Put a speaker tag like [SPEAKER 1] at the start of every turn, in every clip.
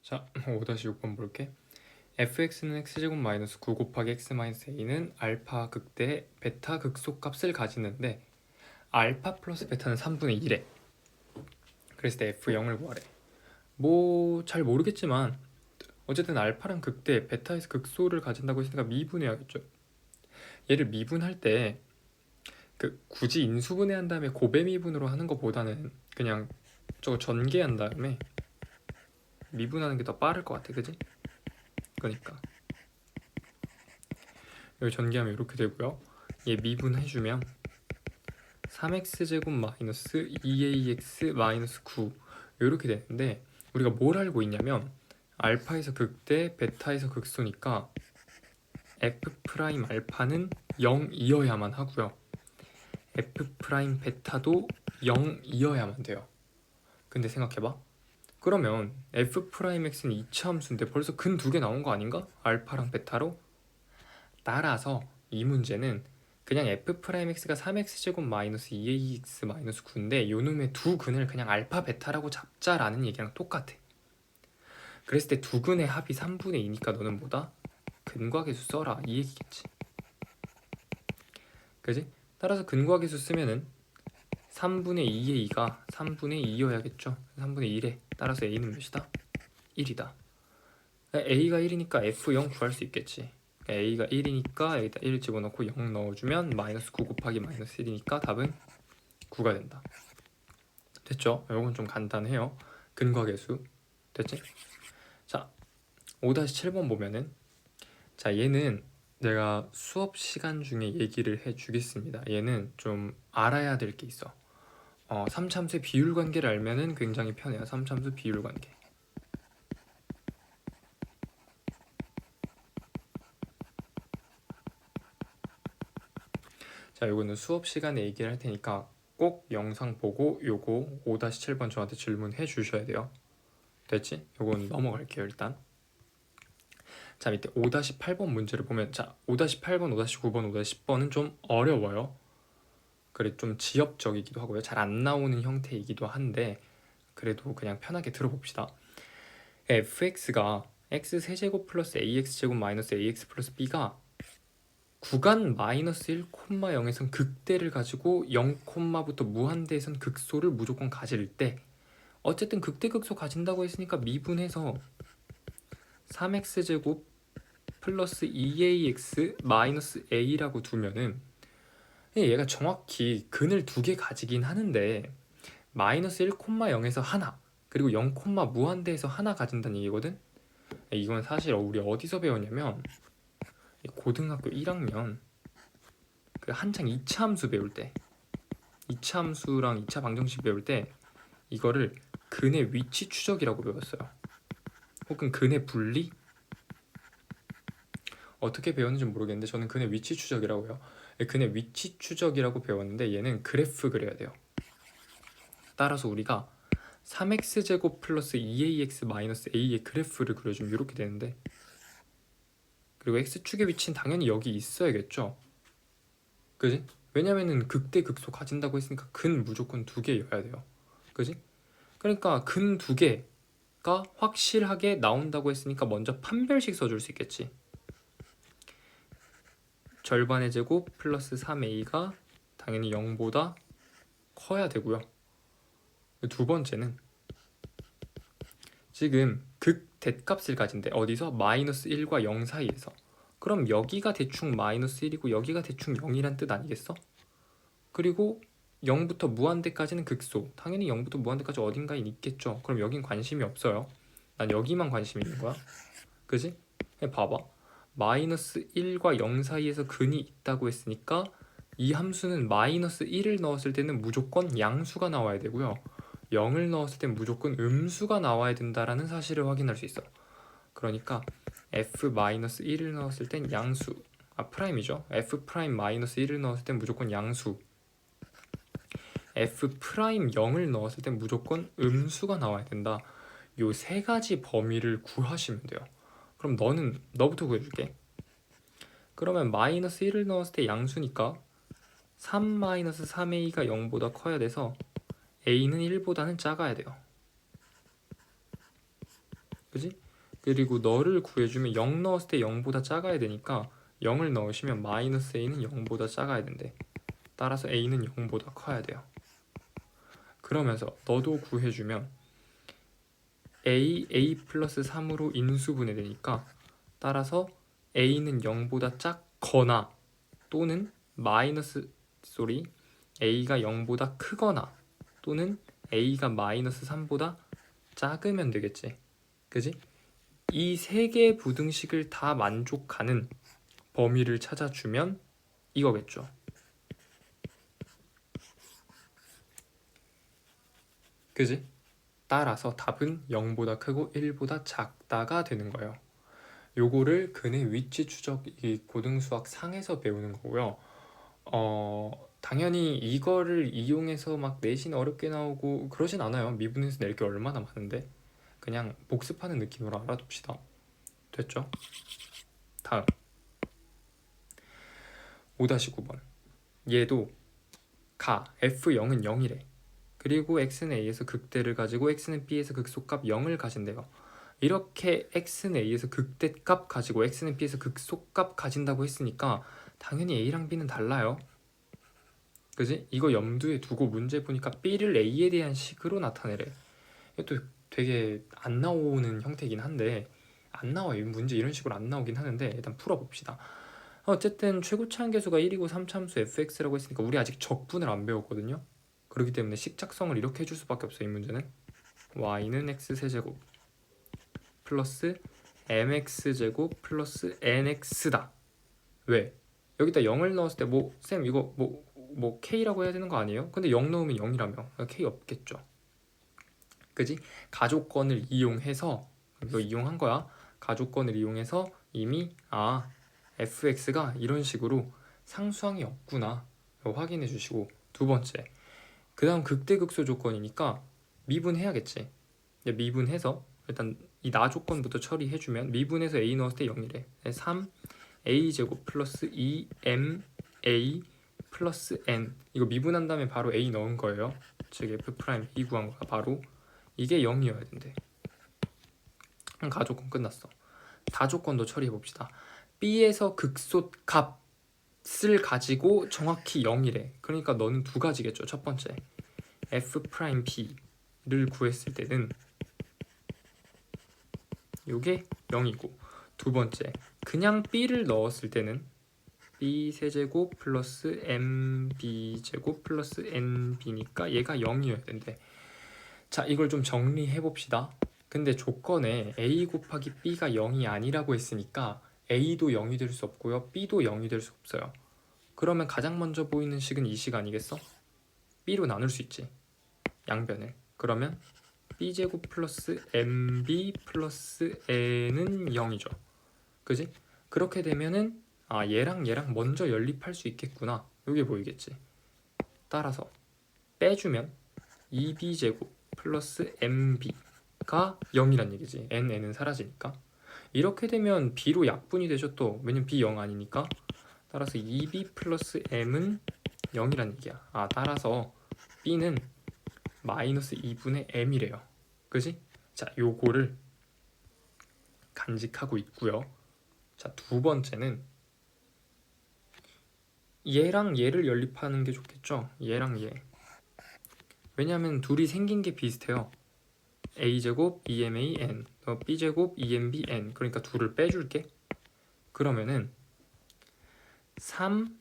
[SPEAKER 1] 자, 5-6번 볼게. fx는 x제곱 마이너스 9 곱하기 x 마이너스 a는 알파 극대 베타 극소값을 가지는데 알파 플러스 베타는 3분의 1에 그래서 때 f0을 구하래. 뭐 잘 모르겠지만 어쨌든 알파랑 극대 베타에서 극소를 가진다고 했으니까 미분해야겠죠. 얘를 미분할 때 굳이 인수분해한 다음에 고배 미분으로 하는 것보다는 그냥 저거 전개한 다음에 미분하는 게 더 빠를 것 같아, 그지? 그러니까 여기 전개하면 이렇게 되고요. 얘 미분해주면 3x제곱 마이너스 2ax 마이너스 9 이렇게 되는데 우리가 뭘 알고 있냐면 알파에서 극대 베타에서 극소니까 f 프라임 알파는 0이어야만 하고요. f 프라임 베타도 0이어야만 돼요. 근데 생각해봐. 그러면 f 프라임 x는 2차 함수인데 벌써 근 두 개 나온 거 아닌가? 알파랑 베타로. 따라서 이 문제는 그냥 f'x가 3x제곱 마이너스 2ax 마이너스 9인데 요놈의 두 근을 그냥 알파 베타라고 잡자라는 얘기랑 똑같아. 그랬을 때 두 근의 합이 3분의 2니까 너는 뭐다? 근과계수 써라 이 얘기겠지. 그지? 따라서 근과계수 쓰면은 3분의 2의 2가 3분의 2여야겠죠. 3분의 1에 따라서 a는 몇이다? 1이다. a가 1이니까 f0 구할 수 있겠지. a가 1이니까 여기다 1 집어넣고 0 넣어주면 마이너스 9 곱하기 마이너스 1이니까 답은 9가 된다. 됐죠? 이건 좀 간단해요. 근과계수 됐지? 자, 5-7번 보면은 자 얘는 내가 수업 시간 중에 얘기를 해주겠습니다. 얘는 좀 알아야 될 게 있어. 3참수의 비율 관계를 알면은 굉장히 편해요. 3참수 비율 관계. 자, 요거는 수업 시간에 얘기를 할 테니까 꼭 영상 보고 요거 5-7번 저한테 질문해 주셔야 돼요. 됐지? 요건 넘어갈게요 일단. 자, 밑에 5-8번 문제를 보면 자 5-8번, 5-9번, 5-10번은 좀 어려워요. 그래 좀 지엽적이기도 하고요. 잘 안 나오는 형태이기도 한데 그래도 그냥 편하게 들어봅시다. fx가 x세제곱 플러스 ax제곱 마이너스 ax 플러스 b가 구간 마이너스 1, 0에선 극대를 가지고 0부터 무한대에선 극소를 무조건 가질 때 어쨌든 극대 극소 가진다고 했으니까 미분해서 3x제곱 플러스 2ax 마이너스 a라고 두면은 얘가 정확히 근을 두 개 가지긴 하는데 마이너스 1,0에서 하나 그리고 0, 무한대에서 하나 가진다는 얘기거든. 이건 사실 우리 어디서 배웠냐면 고등학교 1학년 그 한창 2차 함수 배울 때 2차 함수랑 2차 방정식 배울 때 이거를 근의 위치 추적이라고 배웠어요. 혹은 근의 분리? 어떻게 배웠는지 모르겠는데 저는 근의 위치 추적이라고요. 근의 위치 추적이라고 배웠는데 얘는 그래프 그려야 돼요. 따라서 우리가 3x제곱 플러스 2ax 마이너스 a의 그래프를 그려주면 이렇게 되는데 그리고 x축의 위치는 당연히 여기 있어야겠죠. 그지? 왜냐면은 극대 극소 가진다고 했으니까 근 무조건 두 개여야 돼요. 그지? 그러니까 근 두 개가 확실하게 나온다고 했으니까 먼저 판별식 써줄 수 있겠지. 절반의 제곱 플러스 3a가 당연히 0보다 커야 되고요. 두 번째는 지금 극대값을 가진대. 어디서? 마이너스 1과 0 사이에서. 그럼 여기가 대충 마이너스 1이고 여기가 대충 0이란 뜻 아니겠어? 그리고 0부터 무한대까지는 극소. 당연히 0부터 무한대까지 어딘가에 있겠죠. 그럼 여긴 관심이 없어요. 난 여기만 관심이 있는 거야. 그지? 봐봐. 마이너스 1과 0 사이에서 근이 있다고 했으니까 이 함수는 마이너스 1을 넣었을 때는 무조건 양수가 나와야 되고요. 0을 넣었을 땐 무조건 음수가 나와야 된다라는 사실을 확인할 수 있어. 그러니까 f-1을 넣었을 땐 양수, 프라임이죠. f'-1을 넣었을 땐 무조건 양수, f'0을 넣었을 땐 무조건 음수가 나와야 된다. 요 세 가지 범위를 구하시면 돼요. 그럼 너부터 구해줄게. 그러면 마이너스 1을 넣었을 때 양수니까 3-3a가 0보다 커야 돼서 a는 1보다는 작아야 돼요. 그지? 그리고 너를 구해주면 0 넣었을 때 0보다 작아야 되니까 0을 넣으시면 마이너스 a는 0보다 작아야 된대. 따라서 a는 0보다 커야 돼요. 그러면서 너도 구해주면 a 플러스 3으로 인수분해되니까 따라서 a는 0보다 작거나 또는 a가 0보다 크거나 또는 a가 마이너스 3보다 작으면 되겠지. 그지? 이 세 개의 부등식을 다 만족하는 범위를 찾아주면 이거겠죠. 그지? 따라서 답은 0보다 크고 1보다 작다가 되는 거예요. 요거를 근의 위치 추적 고등수학 상에서 배우는 거고요. 당연히 이거를 이용해서 막 내신 어렵게 나오고 그러진 않아요. 미분에서 낼 게 얼마나 많은데. 그냥 복습하는 느낌으로 알아둡시다. 됐죠? 다음 5-9번. 얘도 F0은 0이래. 그리고 x는 a에서 극대를 가지고 x는 b에서 극소값 0을 가진대요. 이렇게 x는 a에서 극대값 가지고 x는 b에서 극소값 가진다고 했으니까 당연히 a랑 b는 달라요. 그지? 이거 염두에 두고 문제 보니까 b를 a에 대한 식으로 나타내래. 이것도 되게 안 나오는 형태긴 한데 안 나와요. 문제 이런 식으로 안 나오긴 하는데 일단 풀어봅시다. 어쨌든 최고차 함계수가 1이고 3차함수 fx라고 했으니까 우리 아직 적분을 안 배웠거든요. 그렇기 때문에 식작성을 이렇게 해줄 수밖에 없어요. 이 문제는 y는 x세제곱 플러스 mx제곱 플러스 nx다. 왜? 여기다 0을 넣었을 때 쌤 이거 k라고 해야 되는 거 아니에요? 근데 0 넣으면 0이라며. k 없겠죠. 그지? 가족권을 이용해서 너 이용한 거야. 가족권을 이용해서 이미 fx가 이런 식으로 상수항이 없구나 확인해 주시고, 두 번째 그 다음 극대극소 조건이니까 미분해야겠지. 미분해서 일단 이 나 조건부터 처리해주면 미분해서 a 넣었을 때 0이래. 3a제곱 플러스 2ma 플러스 n, 이거 미분한 다음에 바로 a 넣은 거예요. 즉 f' 구한 거야. 바로 이게 0이어야 된대. 가조건 끝났어. 다조건도 처리해봅시다. b에서 극소 값을 가지고 정확히 0이래. 그러니까 너는 두 가지겠죠. 첫 번째 f'B를 구했을 때는 이게 0이고, 두 번째 그냥 b를 넣었을 때는 b 세제곱 플러스 mb제곱 플러스 nb니까 얘가 0이어야 된대. 자, 이걸 좀 정리해 봅시다. 근데 조건에 a 곱하기 b가 0이 아니라고 했으니까 a도 0이 될 수 없고요, b도 0이 될 수 없어요. 그러면 가장 먼저 보이는 식은 이 식 아니겠어? b로 나눌 수 있지, 양변을. 그러면 b제곱 플러스 mb 플러스 n은 0이죠. 그지? 그렇게 되면은 얘랑 얘랑 먼저 연립할 수 있겠구나, 이게 보이겠지. 따라서 빼주면 2b제곱 플러스 mb가 0이란 얘기지. n은 사라지니까. 이렇게 되면 b로 약분이 되죠 또. 왜냐면 b 0 아니니까. 따라서 2b 플러스 m은 0이란 얘기야. 따라서 b는 마이너스 2분의 m이래요. 그지? 자, 요거를 간직하고 있고요. 자, 두 번째는 얘랑 얘를 연립하는 게 좋겠죠. 얘랑 얘. 왜냐면 둘이 생긴 게 비슷해요. a제곱 2man b제곱 2mbn. 그러니까 둘을 빼줄게. 그러면은 3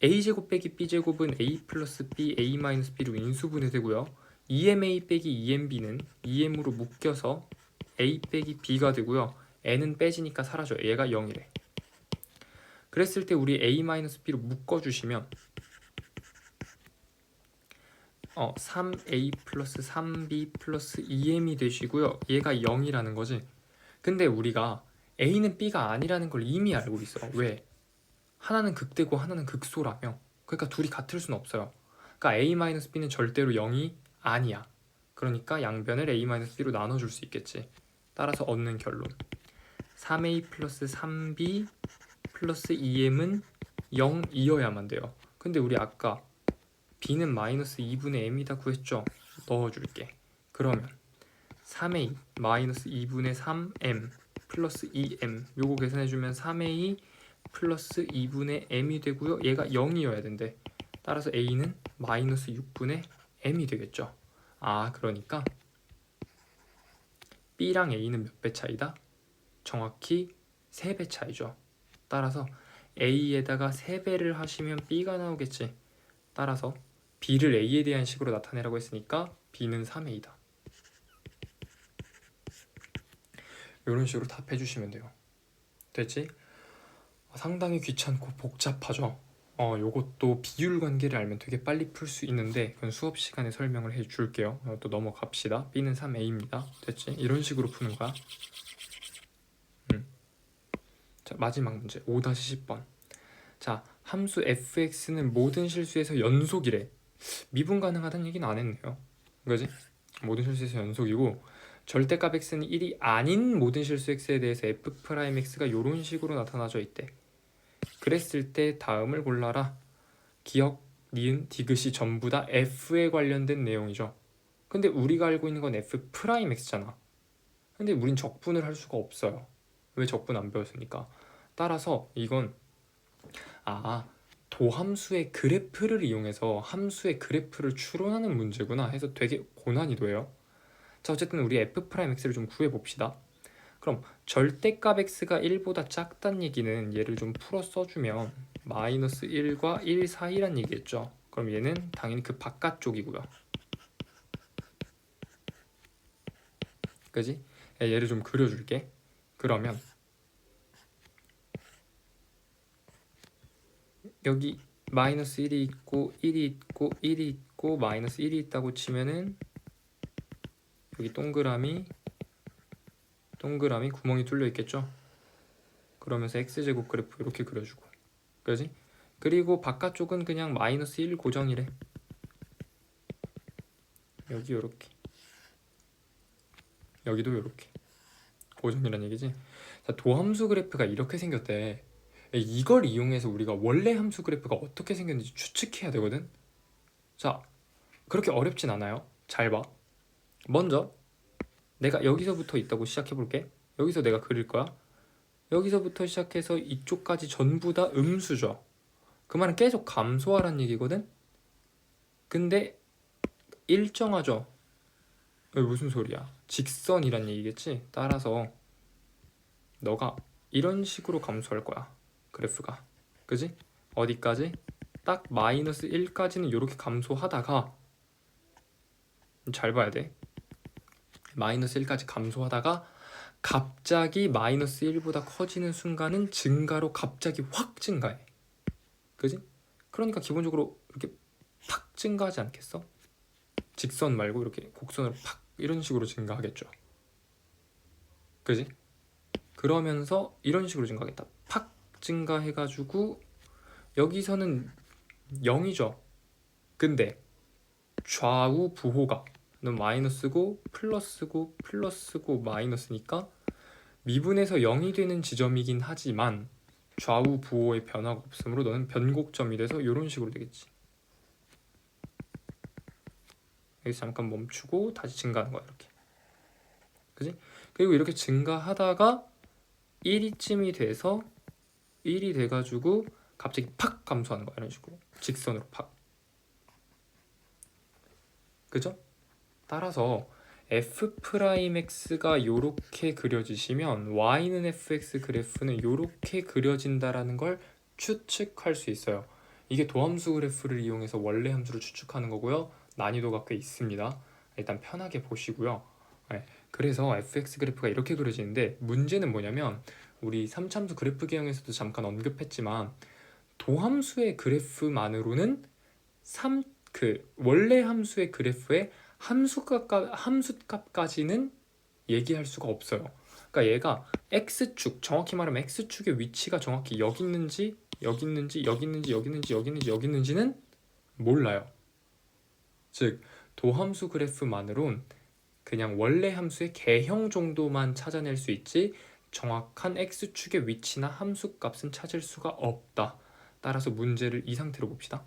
[SPEAKER 1] a제곱 빼기 b제곱은 a 플러스 b a 마이너스 b로 인수분해 되고요. 2ma 빼기 2mb는 2m으로 묶여서 a 빼기 b가 되고요. n은 빼지니까 사라져요. 얘가 0이래. 그랬을 때 우리 a 마이너스 b로 묶어주시면 3a 플러스 3b 플러스 2m이 되시고요. 얘가 0이라는 거지. 근데 우리가 a는 b가 아니라는 걸 이미 알고 있어. 왜? 하나는 극대고 하나는 극소라며. 그러니까 둘이 같을 수는 없어요. 그러니까 a-b는 절대로 0이 아니야. 그러니까 양변을 a-b로 나눠줄 수 있겠지. 따라서 얻는 결론 3a 플러스 3b 플러스 2m은 0이어야만 돼요. 근데 우리 아까 b는 마이너스 2분의 m이다 구했죠? 넣어줄게. 그러면 3a 마이너스 2분의 3m 플러스 2m 요거 계산해주면 3a 플러스 2분의 m이 되고요. 얘가 0이어야 된대. 따라서 a는 마이너스 6분의 m이 되겠죠. 아 그러니까 b랑 a는 몇 배 차이다? 정확히 3배 차이죠. 따라서 a에다가 3배를 하시면 b가 나오겠지. 따라서 b를 a에 대한 식으로 나타내라고 했으니까 b는 3a다. 이런 식으로 답해주시면 돼요. 됐지? 상당히 귀찮고 복잡하죠. 요것도 비율 관계를 알면 되게 빨리 풀 수 있는데 그건 수업 시간에 설명을 해줄게요. 또 넘어갑시다. b는 3a입니다. 됐지? 이런 식으로 푸는 거야. 자, 마지막 문제 5-10번. 자, 함수 fx는 모든 실수에서 연속이래. 미분 가능하다는 얘기는 안 했네요. 그지? 모든 실수에서 연속이고 절대값 x는 1이 아닌 모든 실수 x에 대해서 f'x가 이런 식으로 나타나져 있대. 그랬을 때 다음을 골라라. 기억, 니은, 디귿이 전부 다 f에 관련된 내용이죠. 근데 우리가 알고 있는 건 f'x잖아. 근데 우린 적분을 할 수가 없어요. 왜 적분 안 배웠으니까. 따라서 이건 도함수의 그래프를 이용해서 함수의 그래프를 추론하는 문제구나 해서 되게 고난이도예요. 자, 어쨌든 우리 f'x를 좀 구해봅시다. 그럼 절대값 x가 1보다 작다는 얘기는 얘를 좀 풀어 써주면 마이너스 1과 1 사이란 얘기겠죠. 그럼 얘는 당연히 그 바깥쪽이고요. 그지? 얘를 좀 그려줄게. 그러면 여기 마이너스 1이 있고 1이 있고 1이 있고 마이너스 1이 있다고 치면은 여기 동그라미 구멍이 뚫려 있겠죠. 그러면서 x제곱 그래프 이렇게 그려주고, 그지? 그리고 바깥쪽은 그냥 마이너스 1 고정이래. 여기 요렇게, 여기도 요렇게 고정이란 얘기지. 자, 도함수 그래프가 이렇게 생겼대. 이걸 이용해서 우리가 원래 함수 그래프가 어떻게 생겼는지 추측해야 되거든. 자, 그렇게 어렵진 않아요. 잘 봐. 먼저 내가 여기서부터 있다고 시작해볼게. 여기서 내가 그릴 거야. 여기서부터 시작해서 이쪽까지 전부 다 음수죠. 그 말은 계속 감소하란 얘기거든. 근데 일정하죠. 무슨 소리야? 직선이란 얘기겠지. 따라서 너가 이런 식으로 감소할 거야. 그래프가. 그지? 어디까지? 딱 마이너스 1까지는 이렇게 감소하다가, 잘 봐야 돼. 마이너스 1까지 감소하다가 갑자기 마이너스 1보다 커지는 순간은 증가로 갑자기 확 증가해. 그지? 그러니까 기본적으로 이렇게 팍 증가하지 않겠어? 직선 말고 이렇게 곡선으로 팍 이런 식으로 증가하겠죠. 그지? 그러면서 이런 식으로 증가하겠다. 팍 증가해가지고 여기서는 0이죠. 근데 좌우 부호가 는 마이너스고 플러스고 플러스고 마이너스니까 미분에서 0이 되는 지점이긴 하지만 좌우 부호의 변화가 없으므로 너는 변곡점이 돼서 이런 식으로 되겠지. 여기서 잠깐 멈추고 다시 증가하는 거야, 이렇게. 그지? 그리고 이렇게 증가하다가 1이쯤이 돼서 1이 돼가지고 갑자기 팍 감소하는 거야, 이런 식으로. 직선으로 팍. 그죠? 따라서 f'x가 요렇게 그려지시면 y는 fx 그래프는 요렇게 그려진다라는 걸 추측할 수 있어요. 이게 도함수 그래프를 이용해서 원래 함수를 추측하는 거고요. 난이도가 꽤 있습니다. 일단 편하게 보시고요. 네, 그래서 fx 그래프가 이렇게 그려지는데 문제는 뭐냐면 우리 3참수 그래프 개형에서도 잠깐 언급했지만 도함수의 그래프만으로는 원래 함수의 그래프에 함수값까지는 얘기할 수가 없어요. 그러니까 얘가 x축, 정확히 말하면 x축의 위치가 정확히 여기 있는지 여기 있는지 여기 있는지 여기 있는지 여기 있는지 여기 있는지는 몰라요. 즉 도함수 그래프만으론 그냥 원래 함수의 개형 정도만 찾아낼 수 있지 정확한 x축의 위치나 함수값은 찾을 수가 없다. 따라서 문제를 이 상태로 봅시다.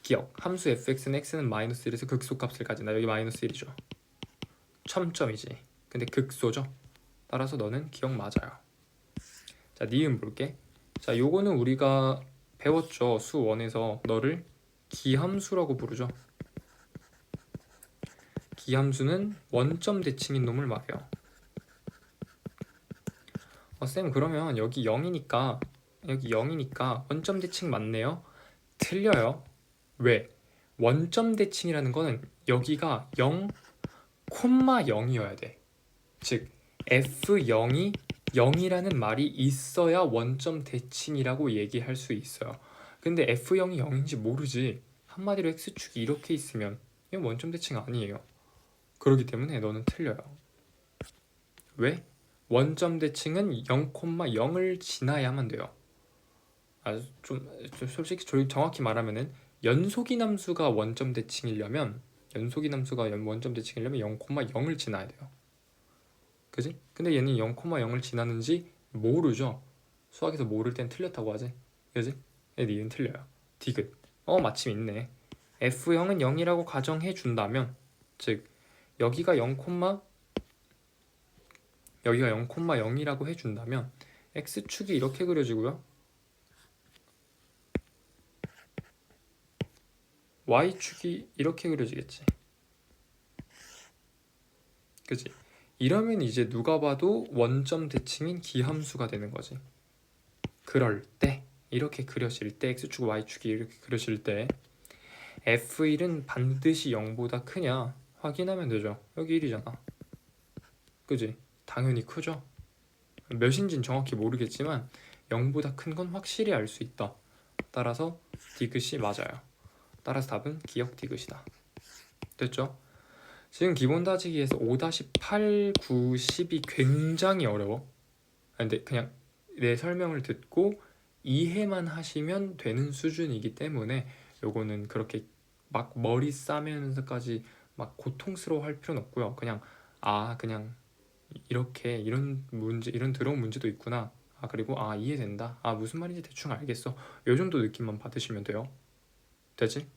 [SPEAKER 1] 기억, 함수 fx는 x는 마이너스 1에서 극소값을 가진다. 여기 마이너스 1이죠. 첨점이지. 근데 극소죠. 따라서 너는 기억 맞아요. 자, 니은 볼게. 자, 요거는 우리가 배웠죠. 수 1에서 너를 기함수라고 부르죠. 기함수는 원점 대칭인 놈을 말해요. 쌤, 그러면 여기 0이니까 원점 대칭 맞네요? 틀려요. 왜? 원점 대칭이라는 거는 여기가 0, 0이어야 돼. 즉 F0이 0이라는 말이 있어야 원점 대칭이라고 얘기할 수 있어요. 근데 F0이 0인지 모르지. 한마디로 X축이 이렇게 있으면 이건 원점 대칭 아니에요. 그렇기 때문에 너는 틀려요. 왜? 원점 대칭은 0,0을 지나야만 돼요. 솔직히 정확히 말하면은 연속이남수가 원점 대칭이려면 0,0을 지나야 돼요. 그지? 근데 얘는 0,0을 지나는지 모르죠. 수학에서 모를 땐 틀렸다고 하지. 그지? 니은 틀려요. 디귿. 마침 있네. F형은 0이라고 가정해 준다면, 즉 여기가 0,0이라고 해준다면 X축이 이렇게 그려지고요. Y축이 이렇게 그려지겠지. 그치? 이러면 이제 누가 봐도 원점 대칭인 기함수가 되는 거지. 그럴 때 이렇게 그려질 때 X축, Y축이 이렇게 그려질 때 F1은 반드시 0보다 크냐 확인하면 되죠. 여기 1이잖아. 그지? 당연히 크죠. 몇인지는 정확히 모르겠지만 0보다 큰 건 확실히 알 수 있다. 따라서 디귿이 맞아요. 따라서 답은 기역 디귿이다. 됐죠? 지금 기본 따지기에서 5-8, 9, 10이 굉장히 어려워. 근데 그냥 내 설명을 듣고 이해만 하시면 되는 수준이기 때문에 요거는 그렇게 막 머리 싸면서까지 막 고통스러워 할 필요는 없고요. 그냥 이렇게 이런 문제, 이런 들어온 문제도 있구나. 그리고 이해된다. 무슨 말인지 대충 알겠어. 요 정도 느낌만 받으시면 돼요. 되지?